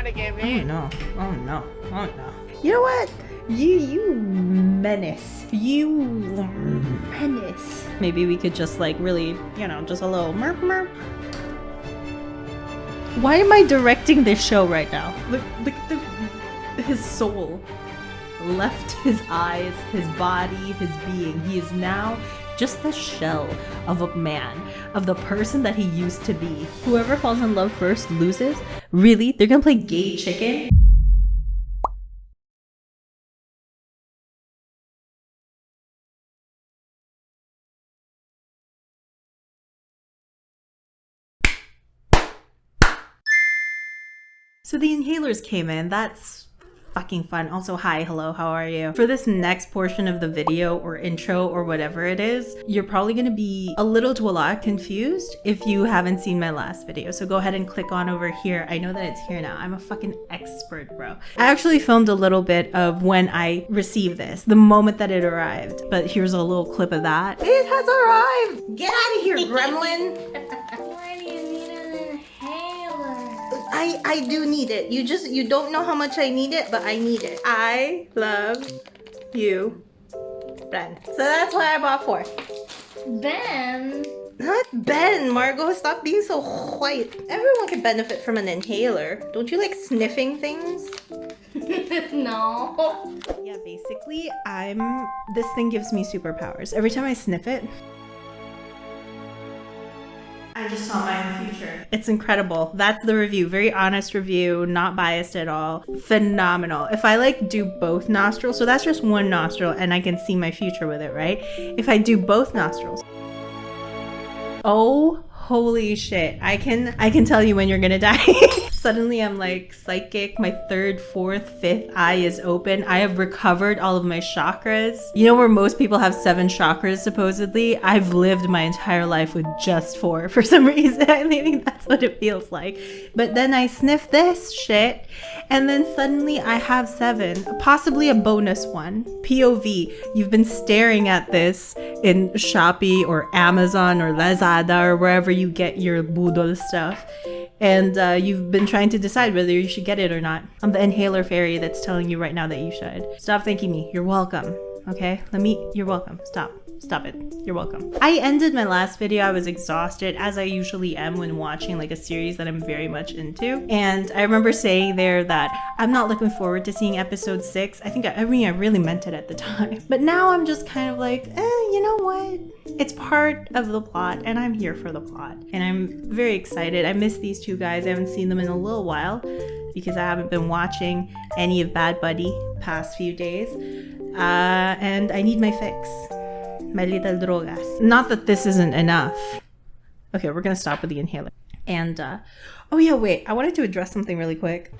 Oh no. Oh no. Oh no. You know what? You menace. You menace. Maybe we could just like really, just a little merp merp. Why am I directing this show right now? Look his soul left his eyes, his body, his being. He is now just the shell of a man, of the person that he used to be. Whoever falls in love first loses? Really? They're gonna play gay chicken? So the inhalers came in. That's fucking fun. Also, hi, hello, how are you? For this next portion of the video or intro or whatever it is, you're probably gonna be a little to a lot confused if you haven't seen my last video. So go ahead and click on over here. I know that it's here now. I'm a fucking expert, bro. I actually filmed a little bit of when I received this, the moment that it arrived. But here's a little clip of that. It has arrived! Get out of here, gremlin! Why do you need an inhaler? I do need it. You don't know how much I need it, but I need it. I love you, Ben. So that's why I bought 4. Ben? Not Ben, Margot. Stop being so white. Everyone can benefit from an inhaler. Don't you like sniffing things? No. Yeah, basically, this thing gives me superpowers. Every time I sniff it, I just saw my own future. It's incredible. That's the review. Very honest review, not biased at all. Phenomenal. If I like do both nostrils, so that's just one nostril and I can see my future with it, right? If I do both nostrils, oh, holy shit. I can tell you when you're gonna die. Suddenly I'm like psychic. My 3rd, 4th, 5th eye is open. I have recovered all of my chakras. You know where most people have 7 chakras supposedly? I've lived my entire life with just 4 for some reason. I think that's what it feels like. But then I sniff this shit and then suddenly I have 7, possibly a bonus one. POV, you've been staring at this in Shopee or Amazon or Lazada or wherever you get your budol stuff. And you've been trying to decide whether you should get it or not. I'm the inhaler fairy that's telling you right now that you should. Stop thanking me. You're welcome. Okay? You're welcome. Stop it. You're welcome. I ended my last video. I was exhausted, as I usually am when watching like a series that I'm very much into. And I remember saying there that I'm not looking forward to seeing episode 6. I really meant it at the time. But now I'm just kind of like, you know what? It's part of the plot and I'm here for the plot. And I'm very excited. I miss these 2 guys. I haven't seen them in a little while because I haven't been watching any of Bad Buddy past few days. And I need my fix. My little drogas. Not that this isn't enough. Okay, we're gonna stop with the inhaler. And, oh yeah, wait. I wanted to address something really quick.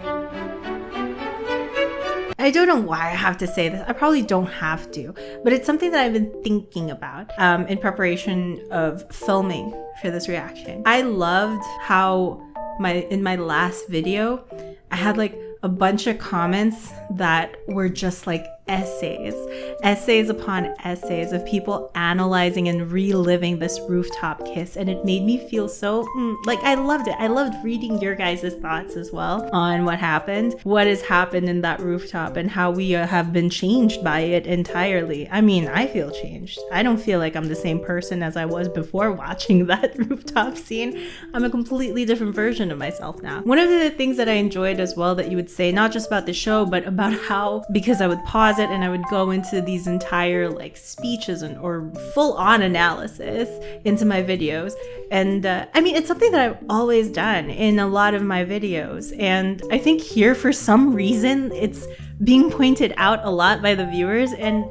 I don't know why I have to say this. I probably don't have to, but it's something that I've been thinking about in preparation of filming for this reaction. I loved how in my last video, I had like a bunch of comments that were just like essays upon essays of people analyzing and reliving this rooftop kiss, and it made me feel so like I loved it. I loved reading your guys' thoughts as well on what has happened in that rooftop and how we have been changed by it entirely. I mean, I feel changed. I don't feel like I'm the same person as I was before watching that rooftop scene. I'm a completely different version of myself now. One of the things that I enjoyed as well that you would say, not just about the show, but about how, because I would pause it and I would go into these entire like speeches or full-on analysis into my videos. And I mean, it's something that I've always done in a lot of my videos. And I think here, for some reason, it's being pointed out a lot by the viewers, and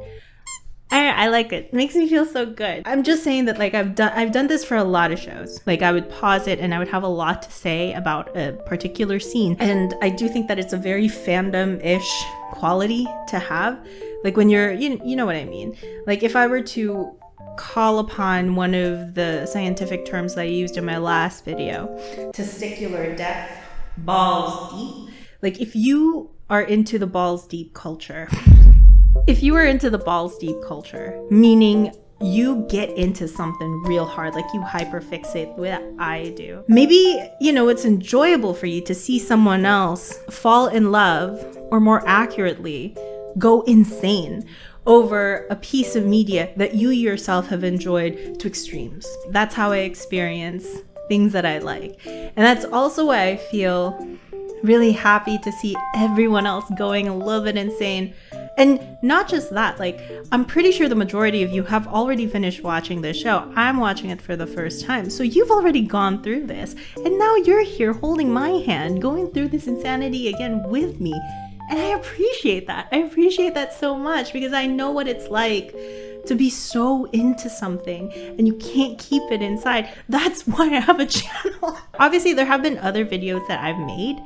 I like it. It makes me feel so good. I'm just saying that like I've done this for a lot of shows. Like I would pause it and I would have a lot to say about a particular scene. And I do think that it's a very fandom-ish quality to have. Like when you're, you know what I mean? Like if I were to call upon one of the scientific terms that I used in my last video, testicular depth, balls deep. Like if you are into the balls deep culture, if you are into the balls deep culture, meaning you get into something real hard, like you hyperfixate the way that I do. Maybe, you know, it's enjoyable for you to see someone else fall in love, or more accurately, go insane over a piece of media that you yourself have enjoyed to extremes. That's how I experience things that I like. And that's also why I feel really happy to see everyone else going a little bit insane. And not just that, like, I'm pretty sure the majority of you have already finished watching this show. I'm watching it for the first time. So you've already gone through this. And now you're here holding my hand, going through this insanity again with me. And I appreciate that. I appreciate that so much, because I know what it's like to be so into something and you can't keep it inside. That's why I have a channel. Obviously, there have been other videos that I've made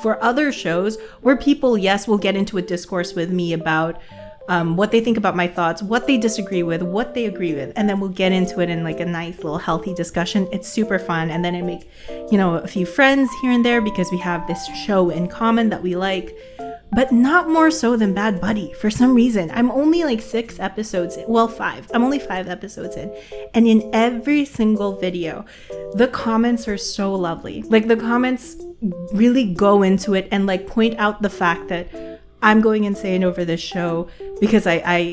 for other shows where people, yes, will get into a discourse with me about what they think about my thoughts, what they disagree with, what they agree with, and then we'll get into it in like a nice little healthy discussion. It's super fun. And then I make, you know, a few friends here and there because we have this show in common that we like. But not more so than Bad Buddy. For some reason, I'm only like 6 episodes in. Well, 5. I'm only 5 episodes in. And in every single video, the comments are so lovely. Like, the comments really go into it and like point out the fact that I'm going insane over this show because I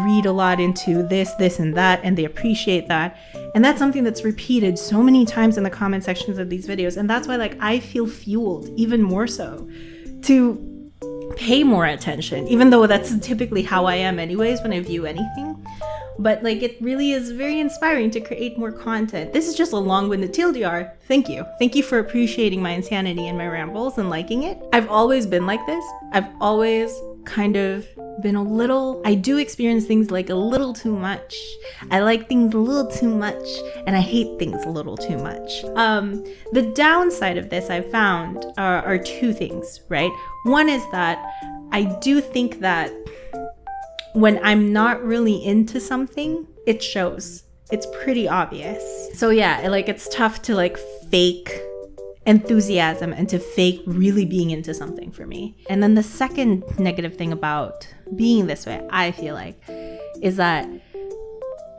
read a lot into this and that, and they appreciate that. And that's something that's repeated so many times in the comment sections of these videos. And that's why, like, I feel fueled even more so to pay more attention, even though that's typically how I am anyways when I view anything. But like, it really is very inspiring to create more content. This is just a long-winded TLDR. Thank you for appreciating my insanity and my rambles and liking it. I've always been like this. I've always kind of been a little, I do experience things like a little too much. I like things a little too much, and I hate things a little too much. The downside of this I've found are 2 things, right? One is that I do think that when I'm not really into something, it shows. It's pretty obvious. So yeah, like, it's tough to like fake enthusiasm and to fake really being into something for me. And then the second negative thing about being this way, I feel like, is that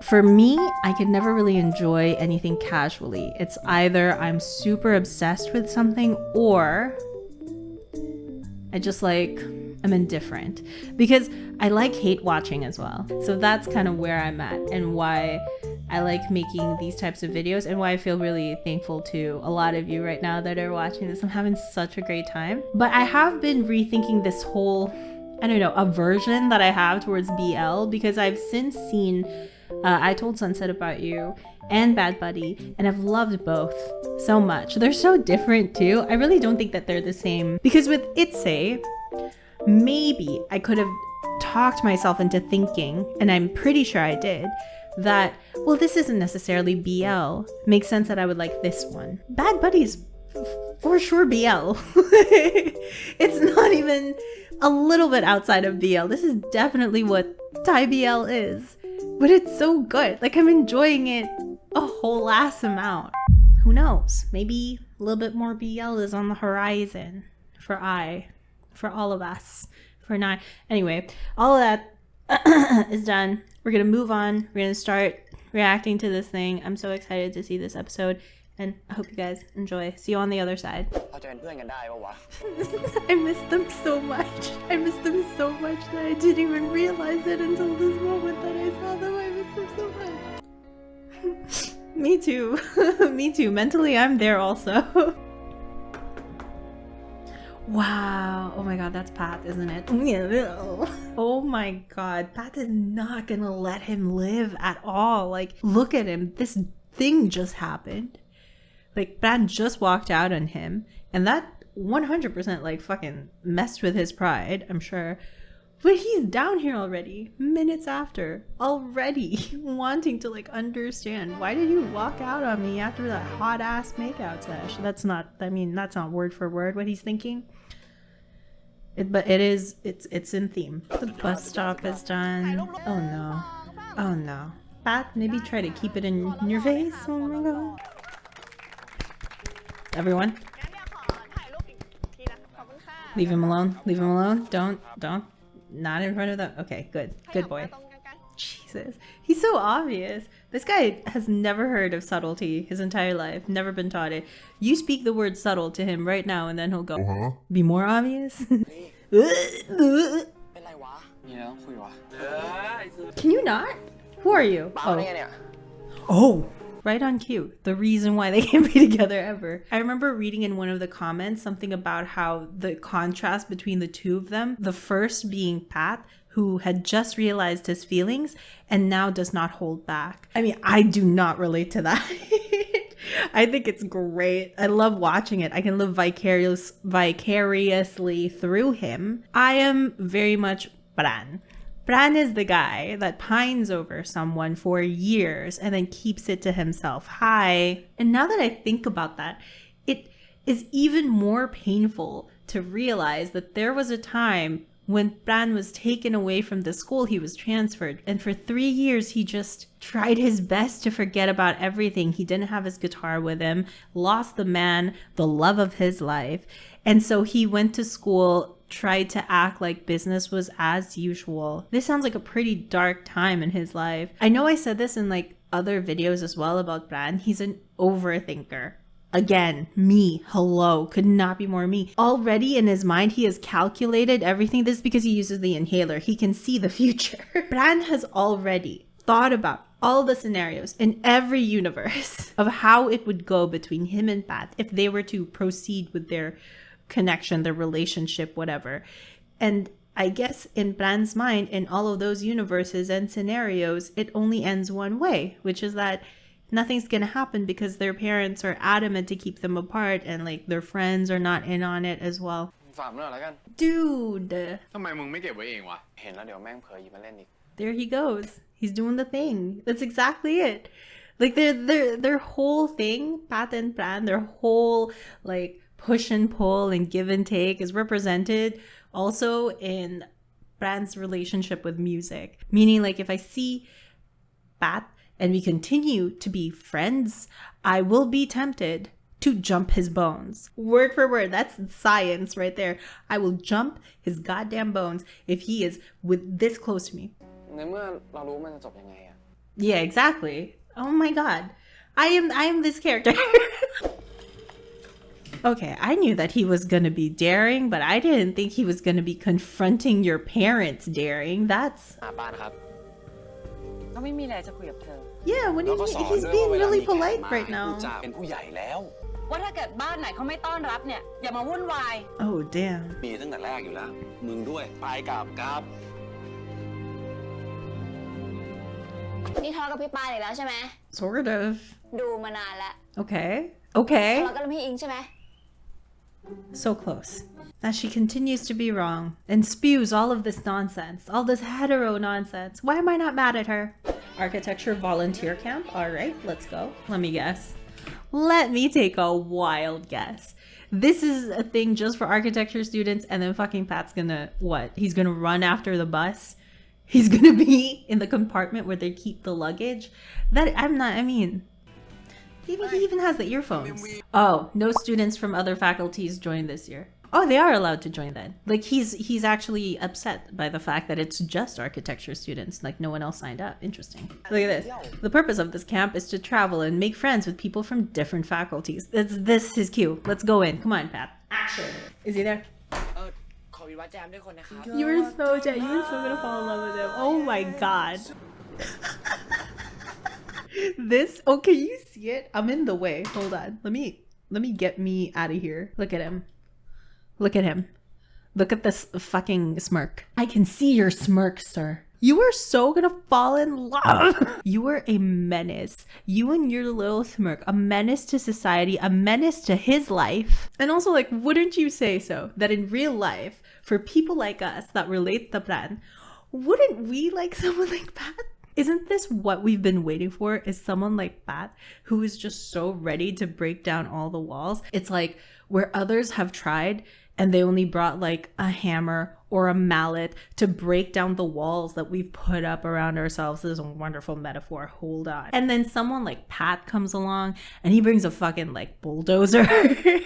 for me, I could never really enjoy anything casually. It's either I'm super obsessed with something, or I just like, I'm indifferent, because I like hate watching as well. So that's kind of where I'm at, and why I like making these types of videos, and why I feel really thankful to a lot of you right now that are watching this. I'm having such a great time. But I have been rethinking this whole, I don't know, aversion that I have towards BL, because I've since seen I Told Sunset About You and Bad Buddy, and I've loved both so much. They're so different too. I really don't think that they're the same, because with Itse, maybe I could have talked myself into thinking, and I'm pretty sure I did, that, well, this isn't necessarily BL. Makes sense that I would like this one. Bad Buddy's for sure BL. It's not even a little bit outside of BL. This is definitely what Thai BL is. But it's so good. Like, I'm enjoying it a whole ass amount. Who knows? Maybe a little bit more BL is on the horizon for all of us, for 9. Anyway, all of that is done. We're gonna move on. We're gonna start reacting to this thing. I'm so excited to see this episode, and I hope you guys enjoy. See you on the other side. I miss them so much. I miss them so much that I didn't even realize it until this moment that I saw them. I miss them so much. Me too. Me too. Mentally, I'm there also. Wow. Oh my god, that's Pat, isn't it? Oh my god. Pat is not gonna let him live at all. Like, look at him. This thing just happened. Like, Pat just walked out on him, and that 100% like fucking messed with his pride, I'm sure. But he's down here already, minutes after, already wanting to like understand, why did you walk out on me after that hot ass makeout sesh? That's not word for word what he's thinking. But it's in theme. The bus stop is done. Oh no. Oh no. Pat, maybe try to keep it in your face. Oh my god. Everyone. Leave him alone. Leave him alone. Don't. Not in front of them. Okay, good. Good boy. Jeez. Jesus. He's so obvious. This guy has never heard of subtlety his entire life, never been taught it. You speak the word subtle to him right now and then he'll go, be more obvious? Can you not? Who are you? Oh, right on cue. The reason why they can't be together ever. I remember reading in one of the comments something about how the contrast between the two of them, the first being Pat, who had just realized his feelings and now does not hold back. I mean, I do not relate to that. I think it's great. I love watching it. I can live vicariously through him. I am very much Pran. Pran is the guy that pines over someone for years and then keeps it to himself. Hi. And now that I think about that, it is even more painful to realize that there was a time when Pran was taken away from the school he was transferred, and for 3 years he just tried his best to forget about everything. He didn't have his guitar with him, lost the man, the love of his life, and so he went to school, tried to act like business was as usual. This sounds like a pretty dark time in his life. I know I said this in like other videos as well about Pran. He's an overthinker. Again, me, hello, could not be more me. Already in his mind, he has calculated everything. This is because he uses the inhaler. He can see the future. Pran has already thought about all the scenarios in every universe of how it would go between him and Pat if they were to proceed with their connection, their relationship, whatever. And I guess in Pran's mind, in all of those universes and scenarios, it only ends one way, which is that nothing's gonna happen because their parents are adamant to keep them apart and like their friends are not in on it as well. Dude. There he goes. He's doing the thing. That's exactly it. Like their whole thing, Pat and Pran, their whole like push and pull and give and take is represented also in Pran's relationship with music. Meaning like if I see Pat and we continue to be friends, I will be tempted to jump his bones. Word for word, that's science right there. I will jump his goddamn bones if he is with this close to me. Yeah, exactly. Oh my god. I am this character. Okay, I knew that he was gonna be daring, but I didn't think he was gonna be confronting your parents daring. That's... Yeah, when he's being really polite right now. Oh, damn. Sort of. Okay. Okay. So close. As she continues to be wrong and spews all of this nonsense, all this hetero nonsense. Why am I not mad at her? Architecture volunteer camp? All right, let's go. Let me guess. Let me take a wild guess. This is a thing just for architecture students and then fucking Pat's gonna, what? He's gonna run after the bus? He's gonna be in the compartment where they keep the luggage? He even has the earphones. Oh, no students from other faculties joined this year. Oh, they are allowed to join then. Like he's actually upset by the fact that it's just architecture students, like no one else signed up. Interesting. Look at this. The purpose of this camp is to travel and make friends with people from different faculties. This his cue. Let's go in. Come on, Pat. Action. Is he there? You were so gonna fall in love with him. Oh my god. This, oh, can you see it? I'm in the way. Hold on. Let me get me out of here. Look at him. Look at him. Look at this fucking smirk. I can see your smirk, sir. You were so gonna fall in love. You were a menace. You and your little smirk. A menace to society. A menace to his life. And also, like, wouldn't you say so? That in real life, for people like us that relate to Pran, wouldn't we like someone like Pat? Isn't this what we've been waiting for? Is someone like Pat who is just so ready to break down all the walls? It's like where others have tried and they only brought like a hammer or a mallet to break down the walls that we've put up around ourselves. This is a wonderful metaphor. Hold on. And then someone like Pat comes along and he brings a fucking like bulldozer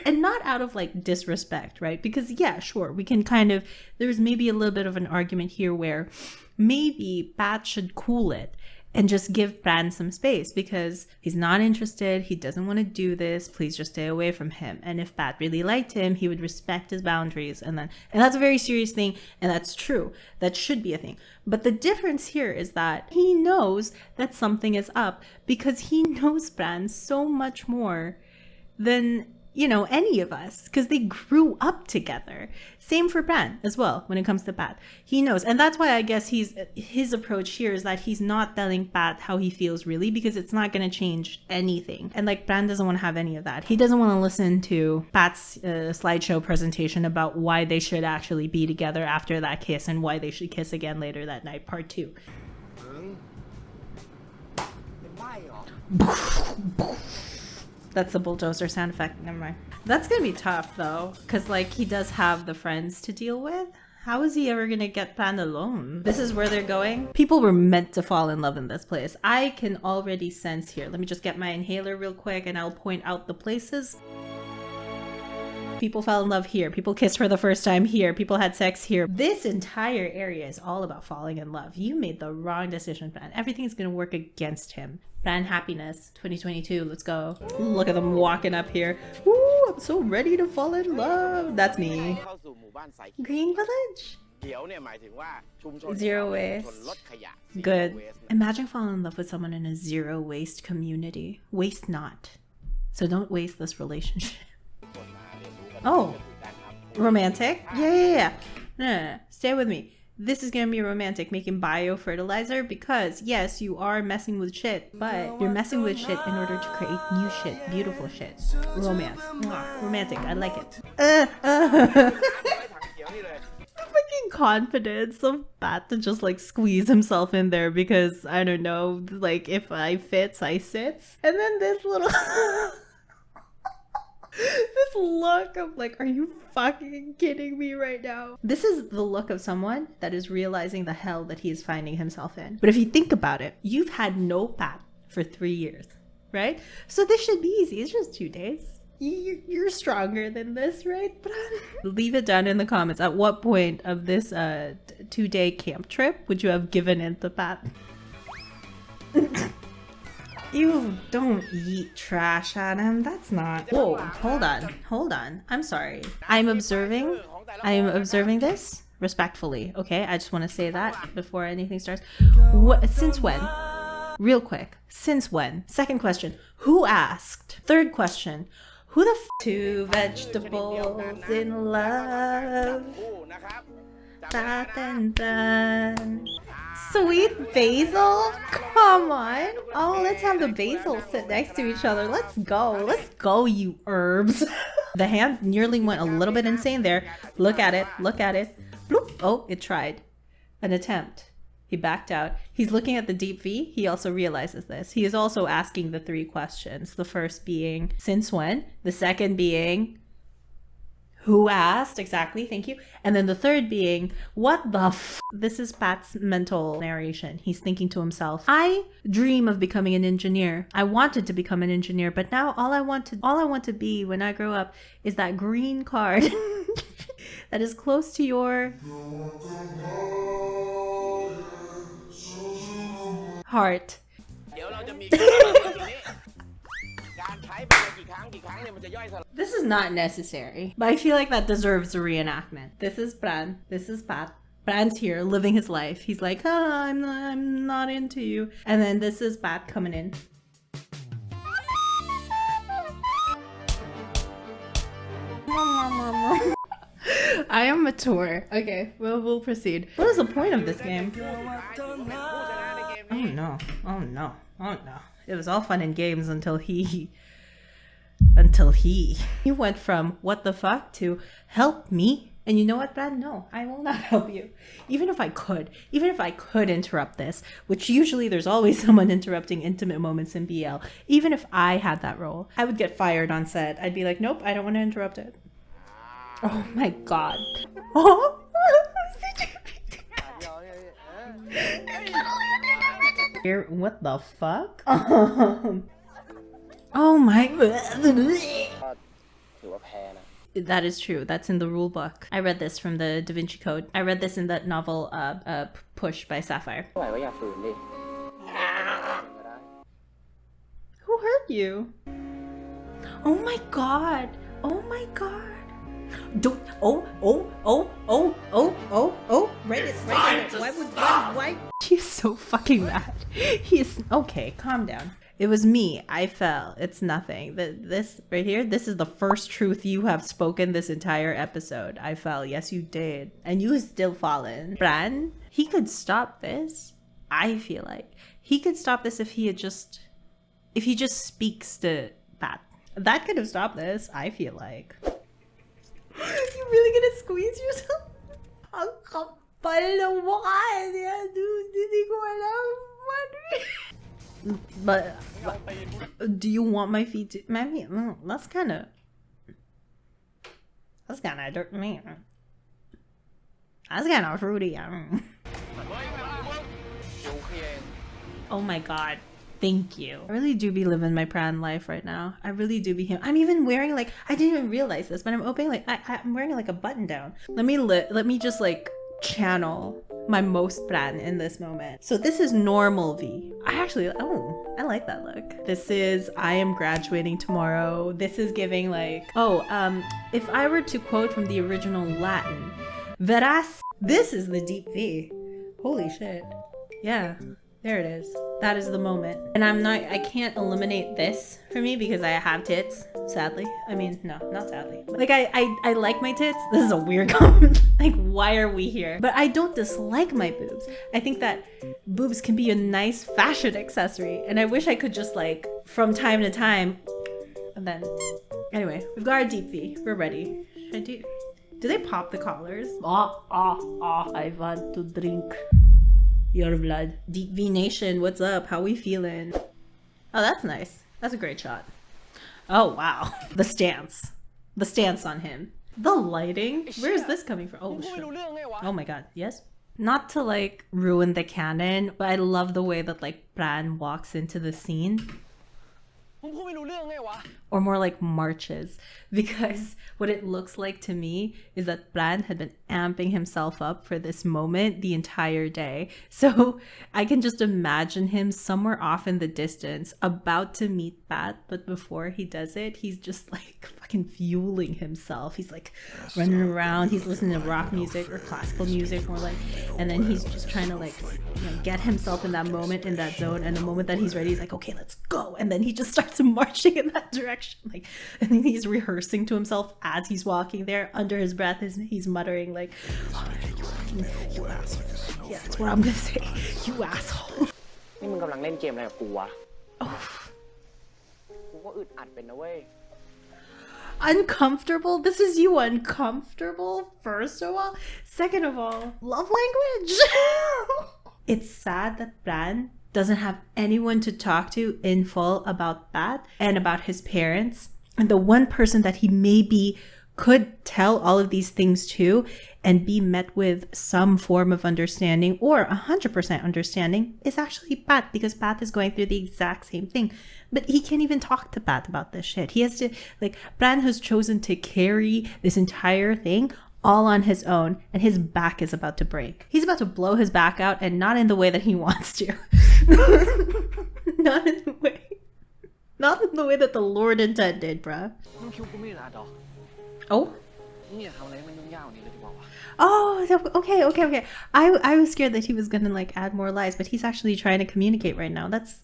and not out of like disrespect, right? Because yeah, sure, we can kind of, there's maybe a little bit of an argument here where maybe Pat should cool it and just give Pran some space because he's not interested. He doesn't want to do this. Please just stay away from him. And if Pat really liked him, he would respect his boundaries. And that's a very serious thing. And that's true. That should be a thing. But the difference here is that he knows that something is up because he knows Pran so much more than, you know, any of us, because they grew up together. Same for Pran as well when it comes to Pat. He knows. And that's why I guess his approach here is that he's not telling Pat how he feels really, because it's not going to change anything. And like Pran doesn't want to have any of that. He doesn't want to listen to Pat's slideshow presentation about why they should actually be together after that kiss and why they should kiss again later that night, part 2. That's the bulldozer sound effect. Never mind. That's gonna be tough though, because like he does have the friends to deal with. How is he ever gonna get Pran alone? This is where they're going. People were meant to fall in love in this place. I can already sense here. Let me just get my inhaler real quick and I'll point out the places. People fell in love here. People kissed for the first time here. People had sex here. This entire area is all about falling in love. You made the wrong decision, Pran. Everything is going to work against him. Pran happiness 2022. Let's go. Look at them walking up here. Ooh, I'm so ready to fall in love. That's me. Green Village? 0 waste. Good. Imagine falling in love with someone in a 0 waste community. Waste not. So don't waste this relationship. Oh, romantic? Yeah. No. Stay with me. This is gonna be romantic, making biofertilizer, because yes, you are messing with shit, but you're messing with shit in order to create new shit, beautiful shit. Romance. Mwah. Romantic. I like it. Fucking confidence of Pat to just like squeeze himself in there because, I don't know, like if I fits, I sits. And then this little... this look of like, are you fucking kidding me right now? This is the look of someone that is realizing the hell that he is finding himself in. But if you think about it, you've had no Pat for 3 years, right? So this should be easy. It's just 2 days. You're stronger than this, right? Leave it down in the comments. At what point of this 2-day camp trip would you have given in to Pat? You don't eat trash at him. That's not... Whoa, hold on. I'm sorry. I'm observing this respectfully, okay? I just want to say that before anything starts. Since when? Real quick. Since when? Second question. Who asked? Third question. Who the f... 2 vegetables in love. Sweet basil? Come on. Oh, let's have the basil sit next to each other. Let's go, you herbs. The hand nearly went a little bit insane there. Look at it. Bloop. Oh, it tried. An attempt. He backed out. He's looking at the deep V. He also realizes this. He is also asking the 3 questions. The first being, since when? The second being, who asked? Exactly, thank you. And then the third being, what the f? This is Pat's mental narration. He's thinking to himself, I dream of becoming an engineer. I wanted to become an engineer, but now all I want to be when I grow up is that green card that is close to your heart. This is not necessary, but I feel like that deserves a reenactment. This is Pran. This is Pat. Pran's here living his life. He's like, I'm not into you. And then this is Pat coming in. I am mature. Okay, we'll proceed. What is the point of this game? Oh no. It was all fun and games until he went from what the fuck to help me. And you know what, Brad? No, I will not help you. Even if I could interrupt this, which usually there's always someone interrupting intimate moments in BL. Even if I had that role, I would get fired on set. I'd be like, nope, I don't want to interrupt it. Oh my God. Oh, What the fuck? Oh my. That is true. That's in the rule book. I read this from the Da Vinci Code. I read this in that novel Push by Sapphire. Who hurt you? Oh my god. Oh my god. Don't. Write it. Why? He's so fucking mad. He's okay. Calm down. It was me. I fell. It's nothing. This right here, this is the first truth you have spoken this entire episode. I fell. Yes, you did. And you still fallen. Bran, he could stop this. I feel like he could stop this if he just speaks to that. That could have stopped this. I feel like. You really gonna squeeze yourself? Ang kapal ng mukha niya, dude. Hindi ko alam. But do you want my feet to? Maybe that's kind of dirt. That's kind of fruity. Oh my god. Thank you. I really do be living my Pran life right now. I really do be him. I'm even wearing like, I didn't even realize this, but I'm opening like, I'm wearing like a button down. Let me just like channel my most Pran in this moment. So this is normal V. I like that look. This is, I am graduating tomorrow. This is giving like, if I were to quote from the original Latin, veras, this is the deep V. Holy shit. Yeah. There it is. That is the moment. And I can't eliminate this for me because I have tits, sadly. I mean, no, not sadly. Like, I like my tits. This is a weird comment. Like, why are we here? But I don't dislike my boobs. I think that boobs can be a nice fashion accessory. And I wish I could just like, from time to time, and then, anyway, we've got our deep V. We're ready. Should I do they pop the collars? I want to drink your blood. Deep V Nation, what's up? How we feeling? Oh, that's nice. That's a great shot. Oh, wow. The stance on him. The lighting. Where is this coming from? Oh, shit. Oh my god. Yes? Not to like ruin the canon, but I love the way that like Pran walks into the scene. Or more like marches, because what it looks like to me is that Pran had been amping himself up for this moment the entire day. So I can just imagine him somewhere off in the distance about to meet Pat, but before he does it, he's just like fucking fueling himself. He's like running around, he's listening to rock music or classical music more like, and then he's just trying to like, you know, get himself in that moment, in that zone, and the moment that he's ready, he's like, okay, let's go, and then he just starts marching in that direction, like, and then he's rehearsing to himself as he's walking there. Under his breath, he's muttering like, oh, you asshole. Yeah, that's what I'm gonna say. You asshole. นี่มึงกำลังเล่นเกมอะไรกับกูวะกูก็อึดอัดเป็นนะเว้ย Uncomfortable? This is you uncomfortable, first of all. Second of all, love language. It's sad that Pran doesn't have anyone to talk to in full about that and about his parents. And the one person that he maybe could tell all of these things to and be met with some form of understanding or 100% understanding is actually Pat, because Pat is going through the exact same thing. But he can't even talk to Pat about this shit. He has to, like, Pran has chosen to carry this entire thing all on his own, and his back is about to break. He's about to blow his back out, and not in the way that he wants to. Not in the way that the Lord intended, bruh. Oh? Oh, okay. I was scared that he was gonna like add more lies, but he's actually trying to communicate right now. That's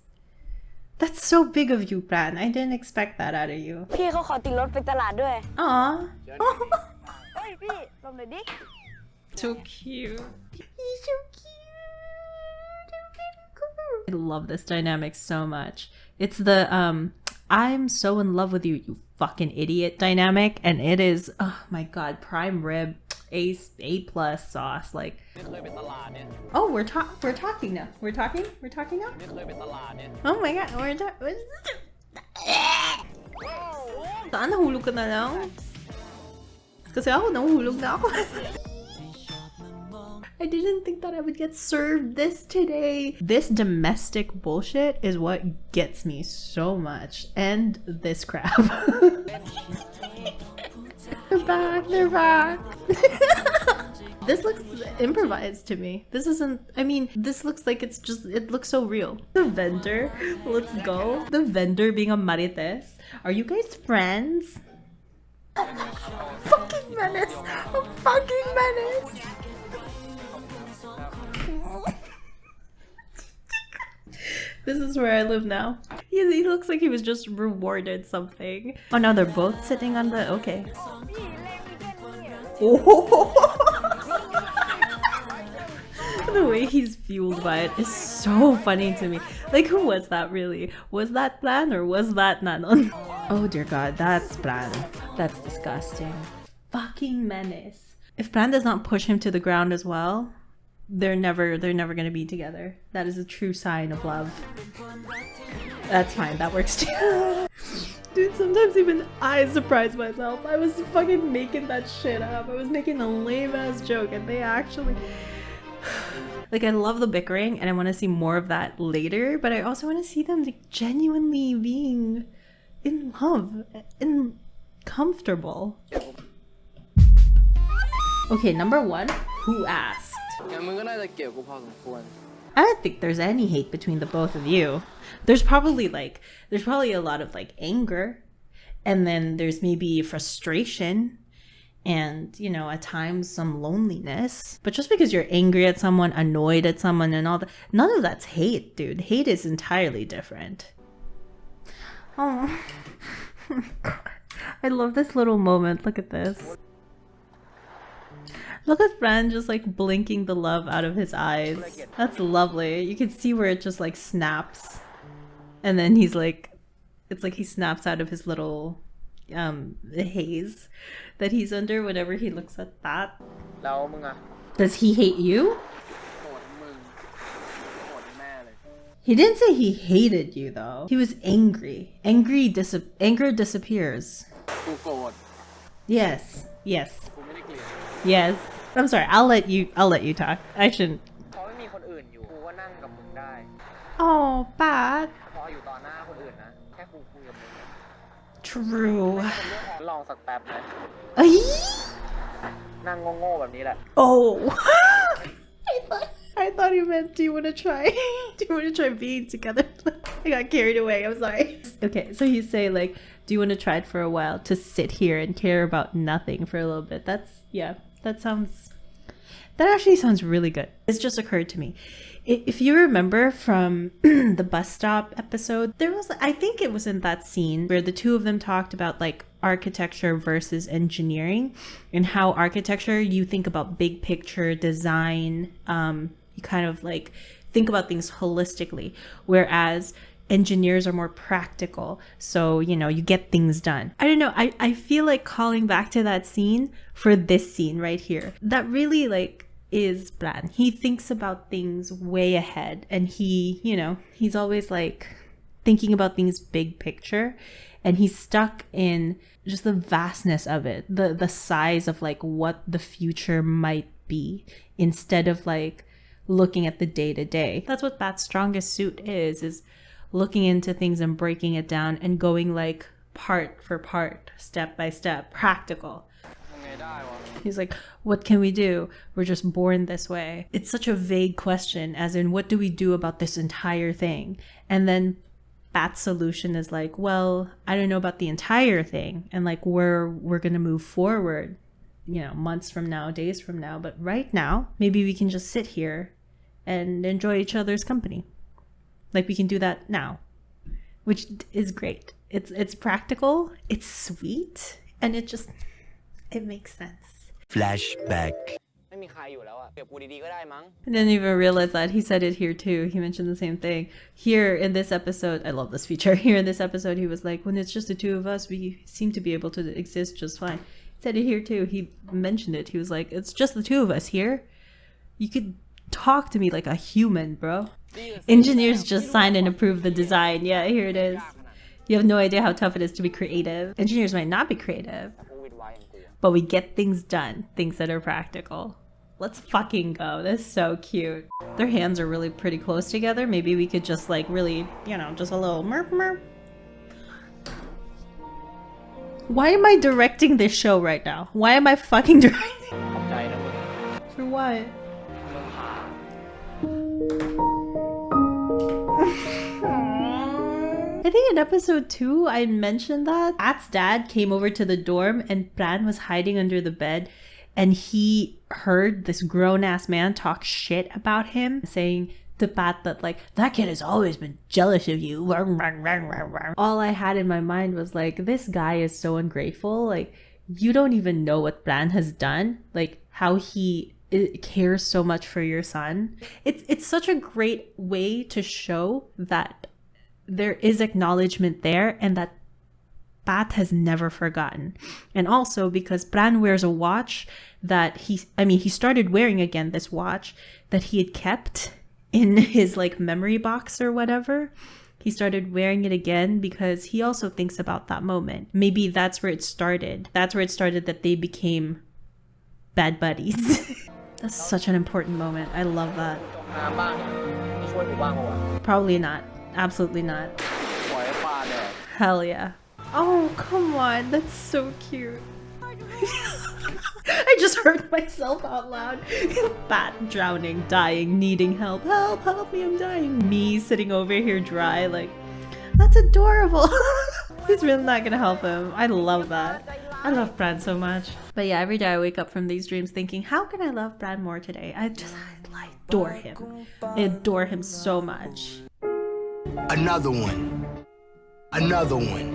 so big of you, Pran. I didn't expect that out of you. พี่เขาขอติดรถไปตลาดด้วย Aww. เฮ้ยพี่ลงหน่อยดิ So cute. He's so cute. I love this dynamic so much. It's the I'm so in love with you, you fucking idiot dynamic, and it is, oh my god, prime rib, A+ sauce, like. Oh, we're talking now. We're talking now. Oh my god, we're talking. Saan nahulog ka na lang? Kasi ako nahulog na ako. I didn't think that I would get served this today. This domestic bullshit is what gets me so much. And this crap. They're back, they're back. This looks improvised to me. This isn't, I mean, this looks like it's just, it looks so real. The vendor, let's go. The vendor being a marites. Are you guys friends? Fucking menace! A fucking menace! This is where I live now. He looks like he was just rewarded something. Oh no, they're both sitting on the, okay. The way he's fueled by it is so funny to me. Like, who was that really? Was that Plan or was that Nanon? Oh dear God, that's Plan. That's disgusting. Fucking menace. If Plan does not push him to the ground as well, they're never gonna be together. That is a true sign of love. That's fine, that works too. Dude, sometimes even I surprise myself. I was fucking making that shit up. I was making a lame ass joke and they actually... Like, I love the bickering and I want to see more of that later, but I also want to see them like genuinely being in love and comfortable. Okay, number one, who asked? I don't think there's any hate between the both of you. There's probably a lot of like anger, and then there's maybe frustration and, you know, at times some loneliness. But just because you're angry at someone, annoyed at someone and all that, none of that's hate, dude. Hate is entirely different. Oh, I love this little moment. Look at this. Look at Fran just like blinking the love out of his eyes. That's lovely. You can see where it just like snaps. And then he's like, it's like he snaps out of his little haze that he's under whenever he looks at that. Does he hate you? He didn't say he hated you though. He was angry. Anger disappears. Yes. Yes. Yes. I'm sorry. I'll let you talk. I shouldn't. Oh, bad. True. Oh. I thought he meant, do you want to try? Do you want to try being together? I got carried away. I'm sorry. Okay, so he's saying like, do you want to try it for a while to sit here and care about nothing for a little bit? That's, yeah, that actually sounds really good. It's just occurred to me. If you remember from the bus stop episode, there was, I think it was in that scene where the two of them talked about like architecture versus engineering, and how architecture, you think about big picture design, you kind of like think about things holistically, whereas engineers are more practical. So, you know, you get things done. I don't know. I feel like calling back to that scene for this scene right here. That really like is Plan. He thinks about things way ahead, and he, you know, he's always like thinking about things big picture, and he's stuck in just the vastness of it, the size of like what the future might be, instead of like looking at the day to day. That's what Bat's strongest suit is looking into things and breaking it down and going like part for part, step by step, practical. He's like, what can we do? We're just born this way. It's such a vague question, as in, what do we do about this entire thing? And then Bat's solution is like, well, I don't know about the entire thing, and like we're gonna move forward, you know, months from now, days from now, but right now maybe we can just sit here and enjoy each other's company. Like, we can do that now, which is great. It's practical, it's sweet, and it makes sense. Flashback. I didn't even realize that. He said it here too. He mentioned the same thing. Here in this episode, I love this feature. Here in this episode, he was like, when it's just the two of us, we seem to be able to exist just fine. He said it here too. He mentioned it. He was like, it's just the two of us here. You could talk to me like a human, bro. Engineers just signed and approved the design. Yeah, here it is. You have no idea how tough it is to be creative. Engineers might not be creative, but we get things done, things that are practical. Let's fucking go. That's so cute. Their hands are really pretty close together. Maybe we could just like really, you know, just a little merp merp. Why am I directing this show right now? Why am I fucking directing? ขอบใจนะมึง For what? มึงพา I think in episode 2 I mentioned that At's dad came over to the dorm and Bran was hiding under the bed and he heard this grown-ass man talk shit about him, saying to Pat that like, that kid has always been jealous of you. All I had in my mind was like, this guy is so ungrateful. Like, you don't even know what Bran has done, like how he cares so much for your son. It's such a great way to show that there is acknowledgement there and that Pat has never forgotten. And also because Bran wears a watch that he started wearing again this watch that he had kept in his like memory box or whatever. He started wearing it again because he also thinks about that moment. Maybe that's where it started. That's where it started that they became bad buddies. That's such an important moment. I love that. น้ำบ้างเนี่ยไม่ช่วยกูบ้างปะวะ Probably not. Absolutely not. ปล่อยให้ปลาแดก Hell yeah. Oh, come on. That's so cute. I just heard myself out loud. Bat drowning, dying, needing help. Help, help me, I'm dying. Me sitting over here dry, like, that's adorable. He's really not gonna help him. I love that. I love Bran so much. But yeah, every day I wake up from these dreams thinking, how can I love Bran more today? I adore him. I adore him so much. Another one. Another one.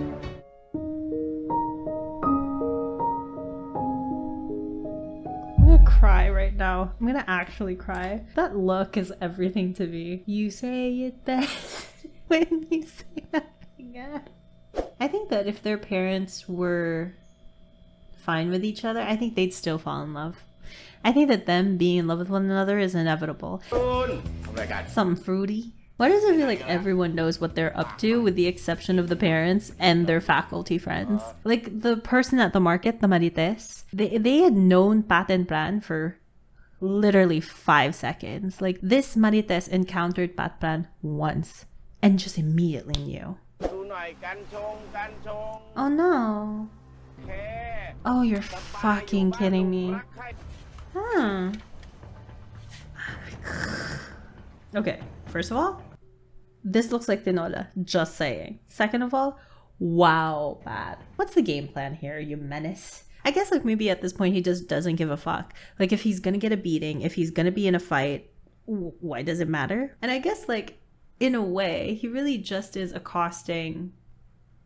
I'm gonna cry right now. I'm gonna actually cry. That look is everything to me. You say it best when you say nothing else. I think that if their parents were fine with each other, I think they'd still fall in love. I think that them being in love with one another is inevitable. Oh my God. Something fruity. Why does it feel like everyone knows what they're up to with the exception of the parents and their faculty friends? Like the person at the market, the Marites, they had known Pat and Bran for literally 5 seconds. Like this Marites encountered Pat Bran once and just immediately knew. ดูหน่อยกันชงกันชง Oh no. แค่ Oh, you're fucking kidding me. Huh. Okay, first of all, this looks like tinola, just saying. Second of all, wow, bad. What's the game plan here, you menace? I guess like maybe at this point he just doesn't give a fuck. Like if he's gonna get a beating, if he's gonna be in a fight, why does it matter? And I guess like in a way, he really just is accosting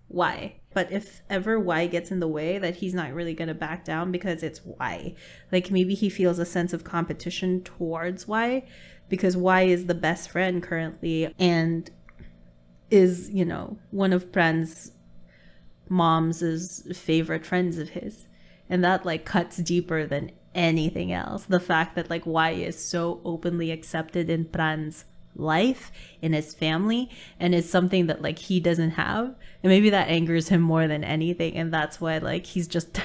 Y. But if ever Y gets in the way, that he's not really gonna back down because it's Y. Like maybe he feels a sense of competition towards Y because Y is the best friend currently and is, you know, one of Bran's mom's favorite friends of his. And that like cuts deeper than anything else. The fact that like Y is so openly accepted in Bran's life, in his family, and is something that like he doesn't have. And maybe that angers him more than anything. And that's why like he's just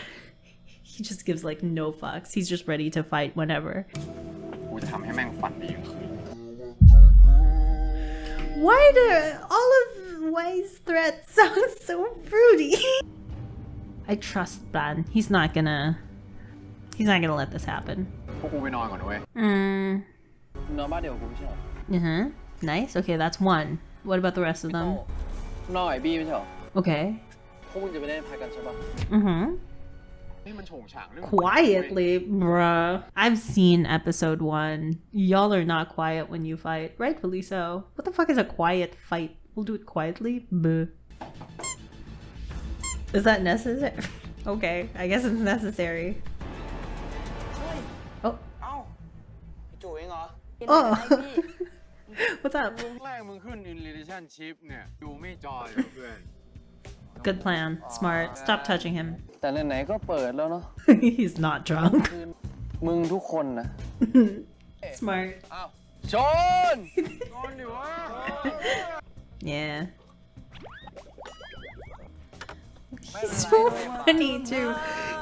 he just gives like no fucks. He's just ready to fight whenever. กูจะทำให้แม่งฝันดีคืน Why do all of Y's threats sound so fruity? I trust Bran. He's not gonna let this happen. พวกกูไปนอนก่อนนะเว้ย นอนบ้านเดียวกูไม่ใช่เหรอ Uh-huh. Nice. Okay, that's one. What about the rest of them? นอนไอ้บี้ไม่ใช่เหรอ Okay. พวกมึงจะไปเล่นพายกันใช่ปะ Mm-hmm. นี่มันโฉงฉางเรื่อง Quietly, bruh. I've seen episode 1. Y'all are not quiet when you fight. Rightfully so. What the fuck is a quiet fight? We'll do it quietly? Buh. Is that necessary? Okay, I guess it's necessary. Oh. เอ้าไอ้จู่เองเหรอ Oh. What's up? แรกมึงขึ้น in relationship เนี่ยดูไม่จอยเหรอเพื่อน Good plan. Smart. Stop touching him. แต่ไหนๆก็เปิดแล้วเนาะ He's not drunk. มึงทุกคนนะ Smart. อ้าวชน นอนดิวะ Yeah. He's so funny too.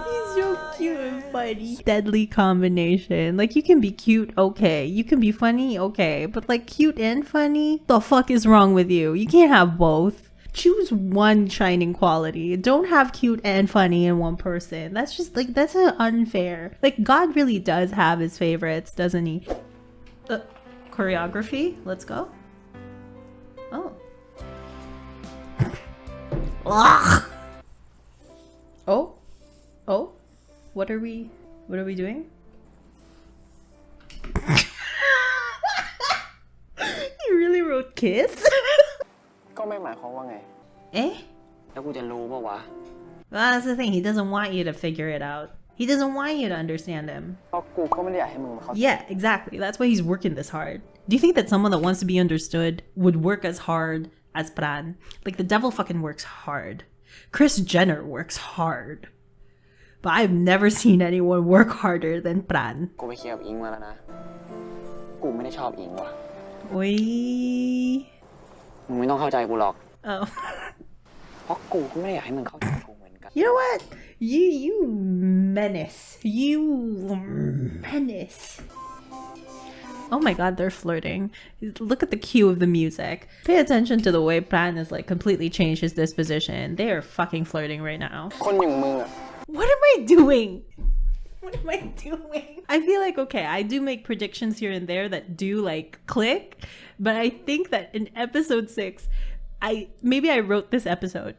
He's so cute and funny. Deadly combination. Like, you can be cute, okay. You can be funny, okay. But like, cute and funny? The fuck is wrong with you? You can't have both. Choose one shining quality. Don't have cute and funny in one person. That's just like, that's unfair. Like, God really does have his favorites, doesn't he? Choreography, let's go. Oh. Oh. Oh. What are we doing? You really wrote kiss? ก็ไม่หมายความว่าไง Eh? แล้วกูจะรู้ป่าวะ Well, that's the thing. He doesn't want you to figure it out. He doesn't want you to understand him. เพราะกูก็ไม่ได้อยากให้มึงมาเข้าใจ Yeah, exactly. That's why he's working this hard. Do you think that someone that wants to be understood would work as hard as Pran? Like, the devil fucking works hard. Kris Jenner works hard. But I've never seen anyone work harder than Pran. กูไปเคลียร์กับอิงมาแล้วนะ กูไม่ได้ชอบอิงว่ะ Oi. มึงไม่ต้องเข้าใจกูหรอก Oh. เพราะกูก็ไม่ได้อยากให้มึงเข้าใจกูเหมือนกัน You know what? You menace. You menace. Oh my god, they're flirting. Look at the cue of the music. Pay attention to the way Pran has like completely changed his disposition. They are fucking flirting right now. คนอย่างมึงอะ What am I doing? What am I doing? I feel like, okay, I do make predictions here and there that do like click, but I think that in episode 6, maybe I wrote this episode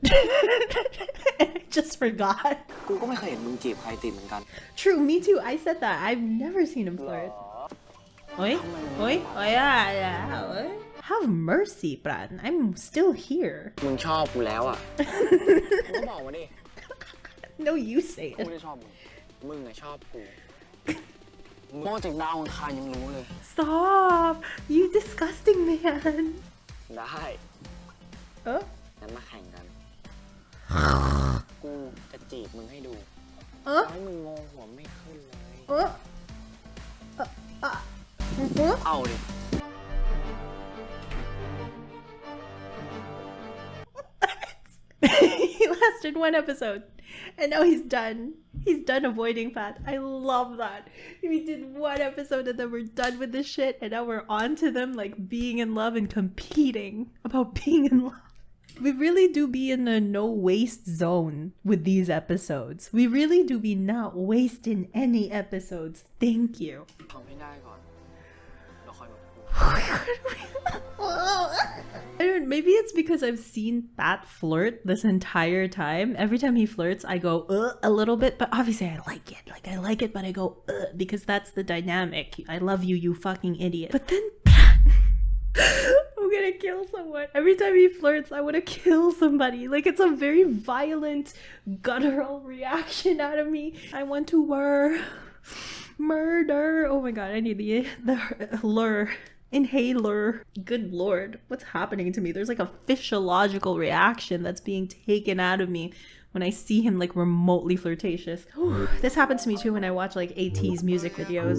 and I just forgot. กูก็ไม่เคยเห็นมึงจีบใครติดเหมือนกัน True, me too. I said that. I've never seen him flirt. Oi, oi, oh yeah. Oi. Have mercy, Pran. I'm still here. มึงชอบกูแล้วอะ มึงก็บอกมาดิ No, you say กู it. ไม่ได้ชอบมึง มึงอะชอบกู มึงโง่จากดาวอังคารยังรู้เลย Stop! You disgusting man. ได้ งั้นมาแข่งกัน กูจะจีบมึงให้ดูให้มึงงงหัวไม่ขึ้นเลย เอาดิ He lasted one episode and now he's done. He's done avoiding Pat. I love that. We did one episode and then we're done with this shit and now we're on to them like being in love and competing about being in love. We really do be in a no waste zone with these episodes. We really do be not wasting any episodes. Thank you. ทำให้ได้ก่อนแล้วค่อยมาพูด I don't know, maybe it's because I've seen Pat flirt this entire time. Every time he flirts, I go a little bit, but obviously I like it. Like, I like it, but I go because that's the dynamic. I love you, you fucking idiot. But then I'm gonna kill someone. Every time he flirts, I want to kill somebody. Like, it's a very violent, guttural reaction out of me. I want to murder. Oh my god, I need the lure. Inhaler. Good lord, what's happening to me? There's like a physiological reaction that's being taken out of me when I see him like remotely flirtatious. This happens to me too when I watch like AT's music videos.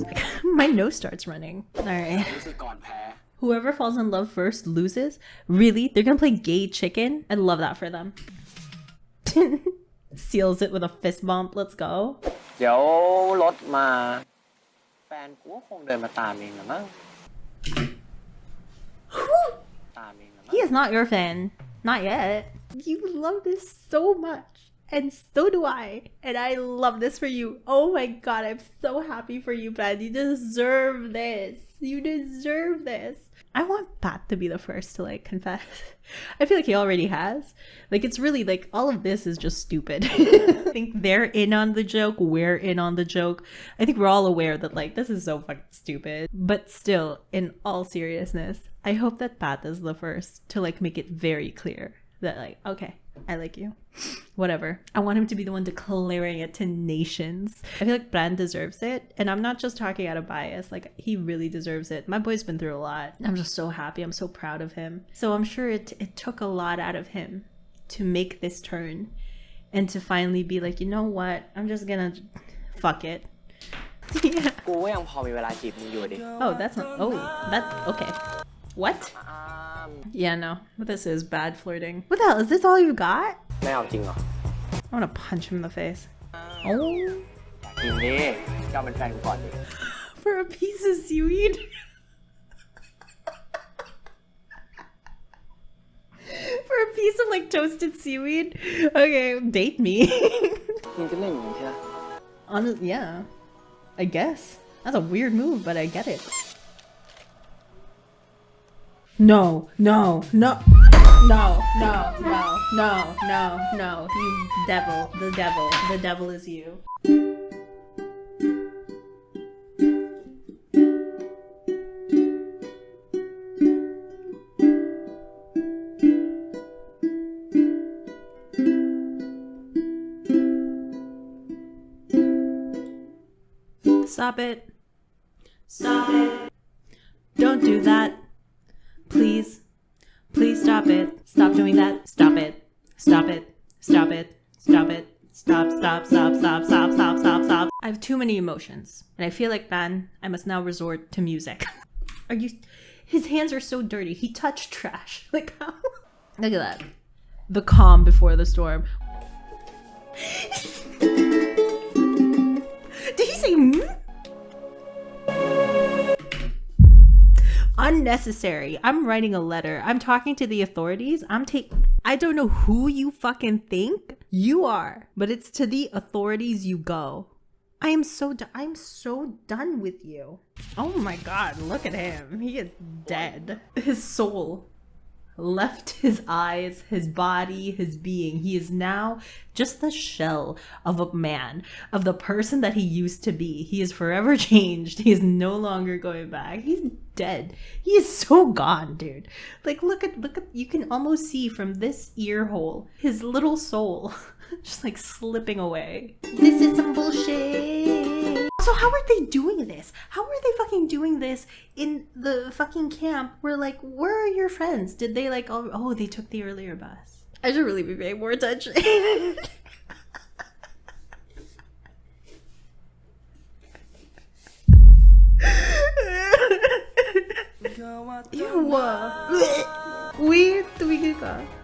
My nose starts running. Alright. รู้สึกก่อนแพ้ Whoever falls in love first loses? Really? They're gonna play gay chicken? I love that for them. Seals it with a fist bump. Let's go. เดี๋ยวรถมา แฟนกูก็คงเดินมาตามเองแหละมั้ง ตามเองแหละมั้ง He is not your fan. Not yet. You love this so much. And so do I. And I love this for you. Oh my god, I'm so happy for you, Pat. You deserve this. You deserve this. I want Pat to be the first to like confess. I feel like he already has. Like, it's really like all of this is just stupid. I think they're in on the joke. We're in on the joke. I think we're all aware that like this is so fucking stupid. But still, in all seriousness, I hope that Pat is the first to like make it very clear that like, okay, I like you. Whatever. I want him to be the one declaring it to nations. I feel like Pran deserves it. And I'm not just talking out of bias. Like, he really deserves it. My boy's been through a lot. I'm just so happy. I'm so proud of him. So I'm sure it took a lot out of him to make this turn. And to finally be like, you know what? I'm just gonna fuck it. Yeah. กูก็ยังพอมีเวลาจีบมึงอยู่ดิ Oh, that's not... Oh, that... Okay. What? Yeah, no. This is bad flirting. What the hell? Is this all you got? ไม่เอาจริงเหรอ I want to punch him in the face. Oh, กินดิก็เป็นแฟนกูก่อนดิ for a piece of seaweed. For a piece of like toasted seaweed. Okay, date me. กินจะเล่นอย่างนี้ใช่ไหม Yeah, I guess. That's a weird move, but I get it. No, no, no, no, no, no, no, no, no. You devil, the devil is you. Stop it. Stop it. Don't do that. Please. Please stop it. Stop doing that. Stop it. Stop it. Stop it. Stop it. Stop, stop, stop, stop, stop, stop, stop, stop. I have too many emotions. And I feel like, man, I must now resort to music. Are you... His hands are so dirty. He touched trash. Like, how? Look at that. The calm before the storm. Did he say unnecessary? I'm writing a letter. I'm talking to the authorities. I don't know who you fucking think you are, but it's to the authorities you go. I'm so done with you. Oh my god, look at him. He is dead. His soul left his eyes, his body, his being. He is now just the shell of a man, of the person that he used to be. He is forever changed. He is no longer going back. He's dead. He is so gone, dude. Like, look at, you can almost see from this ear hole, his little soul just like slipping away. This is some bullshit. So how are they doing this? How are they fucking doing this in the fucking camp where, like, where are your friends? Did they like, oh, they took the earlier bus. I should really be paying more attention.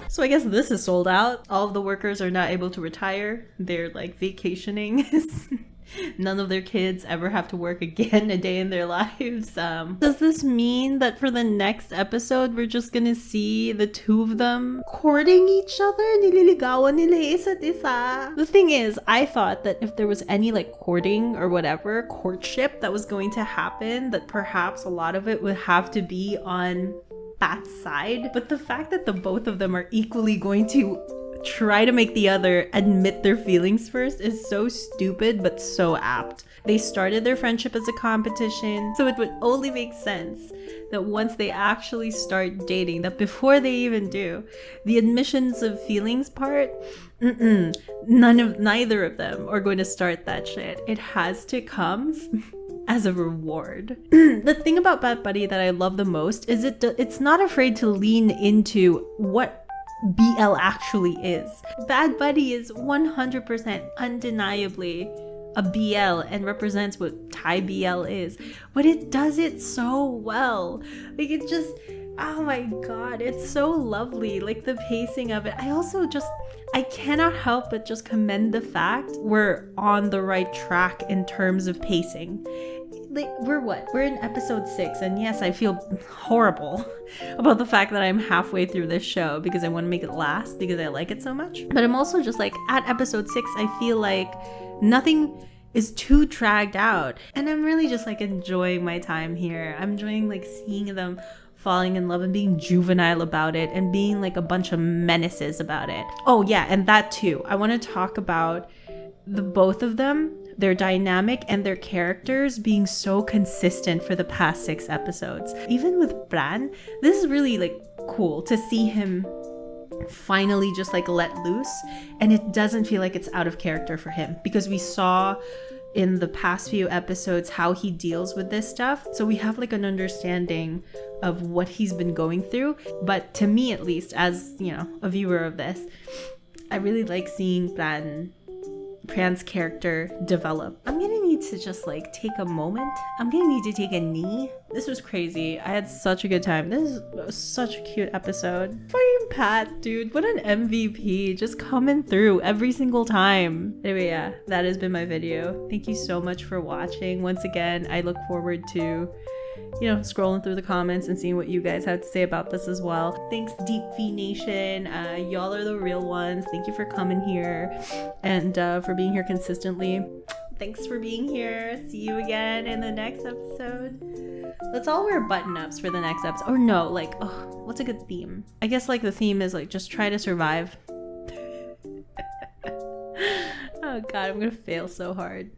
So I guess this is sold out. All of the workers are not able to retire. They're like vacationing. None of their kids ever have to work again a day in their lives. Does this mean that for the next episode, we're just gonna see the two of them courting each other? Nililigawan nila isa't isa. The thing is, I thought that if there was any like courting or whatever, courtship that was going to happen, that perhaps a lot of it would have to be on Pat's side. But the fact that the both of them are equally going to try to make the other admit their feelings first is so stupid but so apt. They started their friendship as a competition, so it would only make sense that once they actually start dating, that before they even do, the admissions of feelings part, neither of them are going to start that shit. It has to come as a reward. The thing about Bad Buddy that I love the most is it's not afraid to lean into what BL actually is. Bad Buddy is 100% undeniably a BL and represents what Thai BL is, but it does it so well. Like, it just, oh my god, it's so lovely. Like, the pacing of it. I cannot help but just commend the fact we're on the right track in terms of pacing. Like, we're in episode 6, and yes, I feel horrible about the fact that I'm halfway through this show because I want to make it last because I like it so much. But I'm also just like, at episode 6, I feel like nothing is too dragged out, and I'm really just like enjoying my time here. I'm enjoying like seeing them falling in love and being juvenile about it and being like a bunch of menaces about it. Oh yeah, and that too. I want to talk about the both of them, their dynamic and their characters being so consistent for the past 6 episodes. Even with Bran, this is really like cool to see him finally just like let loose, and it doesn't feel like it's out of character for him because we saw in the past few episodes how he deals with this stuff, so we have like an understanding of what he's been going through. But to me, at least, as you know, a viewer of this, I really like seeing Phuan's character develop. I'm gonna need need to just like take a moment. I'm gonna need to take a knee. This was crazy. I had such a good time. This was such a cute episode. Fucking Pat, dude, what an MVP. Just coming through every single time. Anyway, yeah, that has been my video. Thank you so much for watching. Once again, I look forward to, you know, scrolling through the comments and seeing what you guys have to say about this as well. Thanks, Deep V Nation. Y'all are the real ones. Thank you for coming here and for being here consistently. Thanks for being here. See you again in the next episode. Let's all wear button-ups for the next episode. Or no, like, oh, what's a good theme? I guess like the theme is like just try to survive. Oh god, I'm gonna fail so hard.